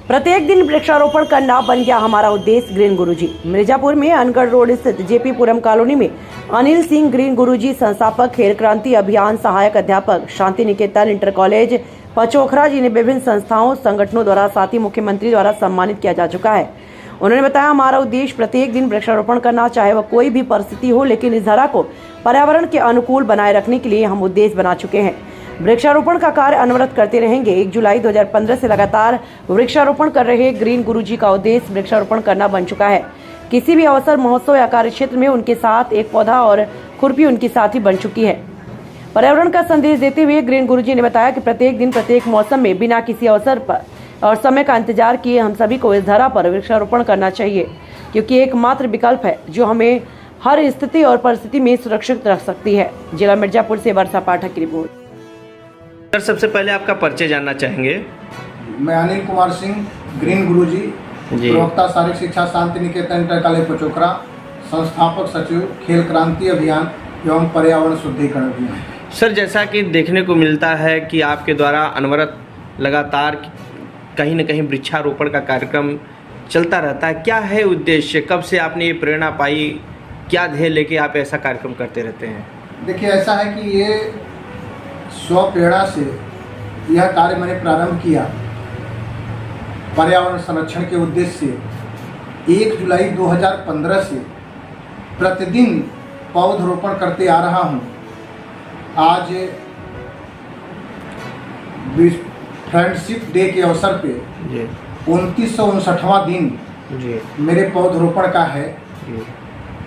प्रत्येक दिन वृक्षारोपण करना बन गया हमारा उद्देश्य। ग्रीन गुरुजी। मिर्जापुर में अनगढ़ रोड स्थित जेपी पुरम कॉलोनी में अनिल सिंह ग्रीन गुरुजी संस्थापक, खेल क्रांति अभियान सहायक अध्यापक, शांति निकेतन इंटर कॉलेज पचोखरा जी ने विभिन्न संस्थाओं संगठनों द्वारा साथ ही मुख्यमंत्री द्वारा सम्मानित किया जा चुका है। उन्होंने बताया, हमारा उद्देश्य प्रत्येक दिन वृक्षारोपण करना, चाहे वह कोई भी परिस्थिति हो, लेकिन इस धरा को पर्यावरण के अनुकूल बनाए रखने के लिए हम उद्देश्य बना चुके हैं। वृक्षारोपण का कार्य अनवरत करते रहेंगे। 1 जुलाई 2015 से लगातार वृक्षारोपण कर रहे ग्रीन गुरुजी का उद्देश्य वृक्षारोपण करना बन चुका है। किसी भी अवसर, महोत्सव या कार्य क्षेत्र में उनके साथ एक पौधा और खुरपी उनकी साथी बन चुकी है। पर्यावरण का संदेश देते हुए ग्रीन गुरुजी ने बताया कि प्रत्येक दिन, प्रत्येक मौसम में बिना किसी अवसर पर और समय का इंतजार किए हम सभी को इस धरा पर वृक्षारोपण करना चाहिए, क्योंकि एकमात्र विकल्प है जो हमें हर स्थिति और परिस्थिति में सुरक्षित रख सकती है। जिला मिर्जापुर से वर्षा पाठक की रिपोर्ट। सर, सबसे पहले आपका परिचय जानना चाहेंगे। मैं अनिल कुमार सिंह, ग्रीन गुरुजी, प्रवक्ता शारीरिक शिक्षा शांति निकेतन इंटर कॉलेज पचोखरा, संस्थापक सचिव, खेल क्रांति अभियान एवं पर्यावरण शुद्धिकरण अभियान। सर, जैसा कि देखने को मिलता है कि आपके द्वारा अनवरत लगातार कहीं न कहीं वृक्षारोपण का कार्यक्रम चलता रहता है, क्या है उद्देश्य? कब से आपने ये प्रेरणा पाई? क्या ध्येय लेके आप ऐसा कार्यक्रम करते रहते हैं? देखिए, ऐसा है कि ये स्वप्रेरणा से यह कार्य मैंने प्रारंभ किया पर्यावरण संरक्षण के उद्देश्य से। 1 जुलाई 2015 से प्रतिदिन पौधरोपण करते आ रहा हूँ। आज फ्रेंडशिप डे के अवसर पे 2959वां दिन मेरे पौधरोपण का है,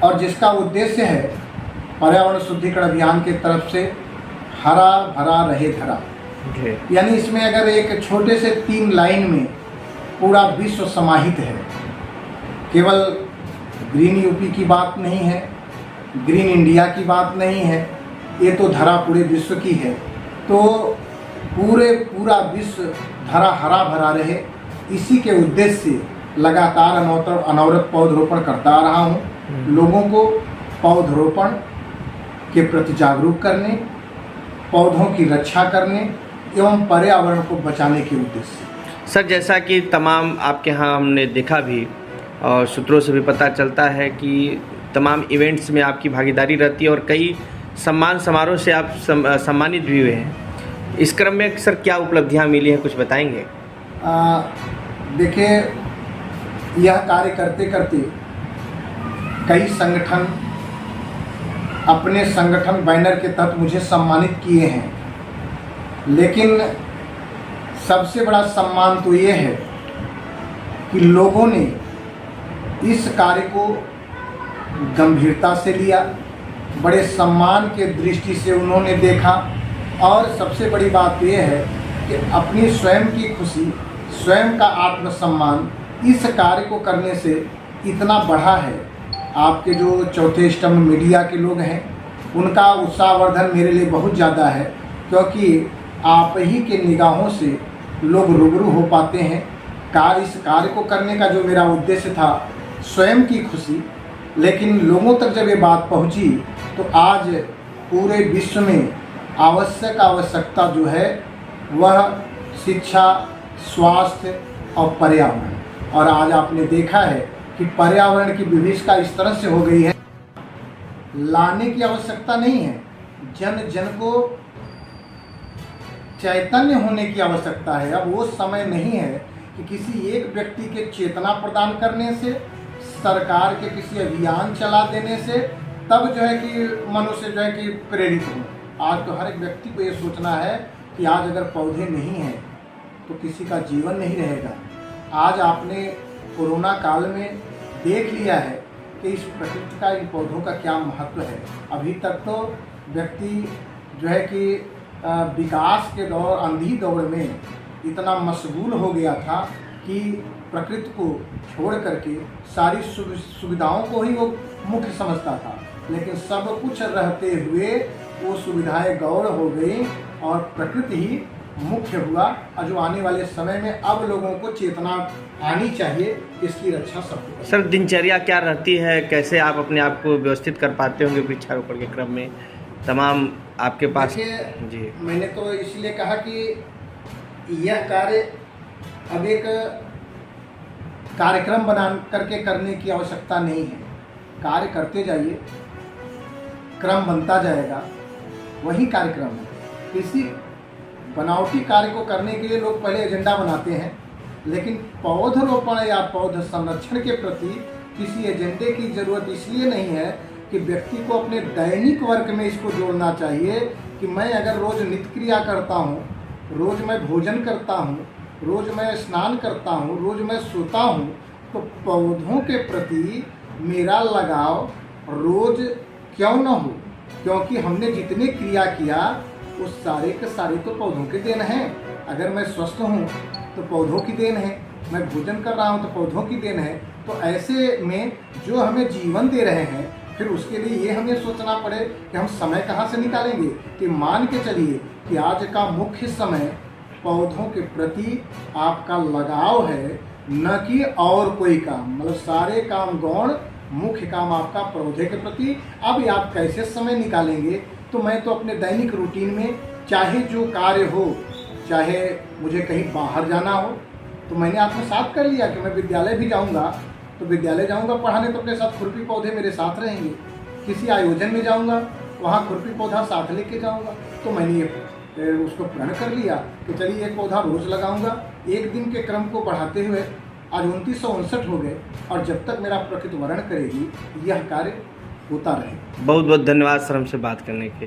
और जिसका उद्देश्य है पर्यावरण शुद्धिकरण अभियान के तरफ से हरा भरा रहे धरा। यानी इसमें अगर एक छोटे से 3 लाइन में पूरा विश्व समाहित है। केवल ग्रीन यूपी की बात नहीं है, ग्रीन इंडिया की बात नहीं है, ये तो धरा पूरे विश्व की है। तो पूरा विश्व धरा हरा भरा रहे, इसी के उद्देश्य से लगातार अनवरत पौधरोपण करता आ रहा हूँ। लोगों को पौधरोपण के प्रति जागरूक करने, पौधों की रक्षा करने एवं पर्यावरण को बचाने के उद्देश्य से। सर, जैसा कि तमाम आपके यहाँ हमने देखा भी और सूत्रों से भी पता चलता है कि तमाम इवेंट्स में आपकी भागीदारी रहती है और कई सम्मान समारोह से आप सम्मानित भी हुए हैं। इस क्रम में सर क्या उपलब्धियाँ मिली हैं, कुछ बताएंगे? देखिए, यह कार्य करते करते कई संगठन अपने संगठन बैनर के तहत मुझे सम्मानित किए हैं, लेकिन सबसे बड़ा सम्मान तो ये है कि लोगों ने इस कार्य को गंभीरता से लिया, बड़े सम्मान के दृष्टि से उन्होंने देखा, और सबसे बड़ी बात यह है कि अपनी स्वयं की खुशी, स्वयं का आत्मसम्मान इस कार्य को करने से इतना बढ़ा है। आपके जो चौथे स्तंभ मीडिया के लोग हैं, उनका उत्साहवर्धन मेरे लिए बहुत ज़्यादा है, क्योंकि आप ही के निगाहों से लोग रूबरू हो पाते हैं। इस कार्य को करने का जो मेरा उद्देश्य था, स्वयं की खुशी, लेकिन लोगों तक जब ये बात पहुंची तो आज पूरे विश्व में आवश्यकता जो है वह शिक्षा, स्वास्थ्य और पर्यावरण। और आज आपने देखा है कि पर्यावरण की विभीषिका इस तरह से हो गई है, लाने की आवश्यकता नहीं है, जन जन को चैतन्य होने की आवश्यकता है। अब वो समय नहीं है कि किसी एक व्यक्ति के चेतना प्रदान करने से, सरकार के किसी अभियान चला देने से तब जो है कि मनुष्य जो है कि प्रेरित हो। आज तो हर एक व्यक्ति को ये सोचना है कि आज अगर पौधे नहीं हैं तो किसी का जीवन नहीं रहेगा। आज आपने कोरोना काल में देख लिया है कि इस प्रकृति का, इन पौधों का क्या महत्व है। अभी तक तो व्यक्ति जो है कि विकास के दौर, अंधी दौड़ में इतना मशगूल हो गया था कि प्रकृति को छोड़ करके सारी सुविधाओं को ही वो मुख्य समझता था, लेकिन सब कुछ रहते हुए वो सुविधाएं गौण हो गई और प्रकृति ही मुख्य हुआ। और जो आने वाले समय में अब लोगों को चेतना आनी चाहिए, इसकी रक्षा सबको। सर, दिनचर्या क्या रहती है, कैसे आप अपने आप को व्यवस्थित कर पाते होंगे वृक्षारोपण के क्रम में? तमाम आपके पास जी, मैंने तो इसलिए कहा कि यह कार्य अब एक कार्यक्रम बना करके करने की आवश्यकता नहीं है। कार्य करते जाइए, क्रम बनता जाएगा, वही कार्यक्रम है। किसी बनावटी कार्य को करने के लिए लोग पहले एजेंडा बनाते हैं, लेकिन पौधरोपण या पौध संरक्षण के प्रति किसी एजेंडे की जरूरत इसलिए नहीं है कि व्यक्ति को अपने दैनिक वर्क में इसको जोड़ना चाहिए कि मैं अगर रोज नित्य क्रिया करता हूँ, रोज मैं भोजन करता हूँ, रोज मैं स्नान करता हूँ, रोज मैं सोता हूँ, तो पौधों के प्रति मेरा लगाव रोज क्यों न हो, क्योंकि हमने जितने क्रिया किया उस सारे के सारे तो पौधों के देन हैं। अगर मैं स्वस्थ हूँ तो पौधों की देन है, मैं भोजन कर रहा हूँ तो पौधों की देन है। तो ऐसे में जो हमें जीवन दे रहे हैं, फिर उसके लिए ये हमें सोचना पड़े कि हम समय कहाँ से निकालेंगे। कि मान के चलिए कि आज का मुख्य समय पौधों के प्रति आपका लगाव है, न कि और कोई काम। मतलब सारे काम गौण, मुख्य काम आपका पौधे के प्रति। अब आप कैसे समय निकालेंगे, तो मैं तो अपने दैनिक रूटीन में चाहे जो कार्य हो, चाहे मुझे कहीं बाहर जाना हो, तो मैंने आत्मसात कर लिया कि मैं विद्यालय भी जाऊंगा, तो विद्यालय जाऊंगा पढ़ाने तो अपने साथ खुरपी पौधे मेरे साथ रहेंगे। किसी आयोजन में जाऊंगा, वहाँ खुरपी पौधा साथ लेके जाऊंगा। तो मैंने ये उसको प्रण कर लिया कि चलिए एक पौधा रोज लगाऊंगा। एक दिन के क्रम को बढ़ाते हुए आज 2959 हो गए, और जब तक मेरा प्रकृति वर्ण करेगी यह कार्य होता रहे। बहुत बहुत धन्यवाद सर हमसे बात करने के लिए।